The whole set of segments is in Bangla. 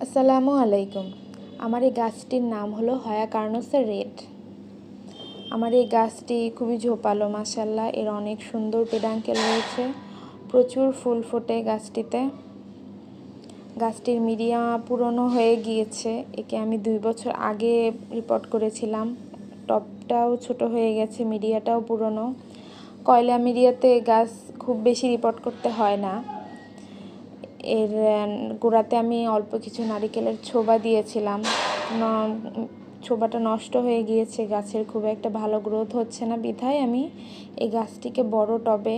আসসালামু আলাইকুম। আমার এই গাছটির নাম হলো হয়া কার্নোসা রেড। আমার এই গাছটি খুবই ঝোপালো, মাশাআল্লাহ। এর অনেক সুন্দর পেডাঙ্কেল রয়েছে, প্রচুর ফুল ফোটে গাছটিতে। গাছটির মিডিয়া পুরনো হয়ে গিয়েছে। একে আমি 2 বছর আগে রিপোর্ট করেছিলাম। টপটাও ছোট হয়ে গেছে, মিডিয়াটাও পুরনো। কয়লা মিডিয়াতে গাছ খুব বেশি রিপোর্ট করতে হয় না। এর গোড়াতে আমি অল্প কিছু নারিকেলের ছোবা দিয়েছিলাম। ছোবাটা নষ্ট হয়ে গিয়েছে, গাছের খুব একটা ভালো গ্রোথ হচ্ছে না, বিধায় আমি এই গাছটিকে বড় টবে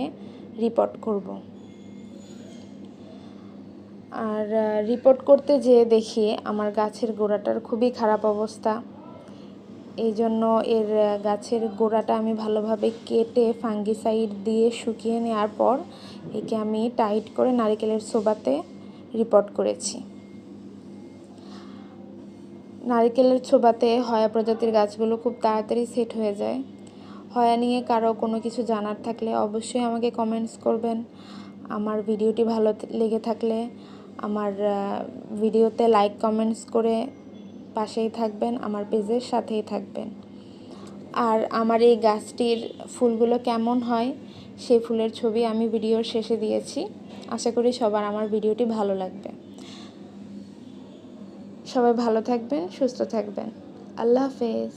রিপোর্ট করব। আর রিপোর্ট করতে যেয়ে দেখি আমার গাছের গোড়াটার খুবই খারাপ অবস্থা। এই জন্য এর গাছের গোড়াটা আমি ভালোভাবে কেটে ফাঙ্গিসাইড দিয়ে শুকিয়ে নেওয়ার পর একে আমি টাইট করে নারিকেলের ছোবাতে রিপোর্ট করেছি। নারিকেলের ছোবাতে হয়া প্রজাতির গাছগুলো খুব তাড়াতাড়ি সেট হয়ে যায়। হয়া নিয়ে কারো কোনো কিছু জানার থাকলে অবশ্যই আমাকে কমেন্টস করবেন। আমার ভিডিওটি ভালো লেগে থাকলে আমার ভিডিওতে লাইক কমেন্টস করে পাশেই থাকবেন, আমার পেজের সাথেই থাকবেন। আর আমার এই গাছটির ফুলগুলো কেমন হয় সেই ফুলের ছবি আমি ভিডিওর শেষে দিয়েছি। আশা করি সবার আমার ভিডিওটি ভালো লাগবে। সবাই ভালো থাকবেন, সুস্থ থাকবেন। আল্লাহ হাফেজ।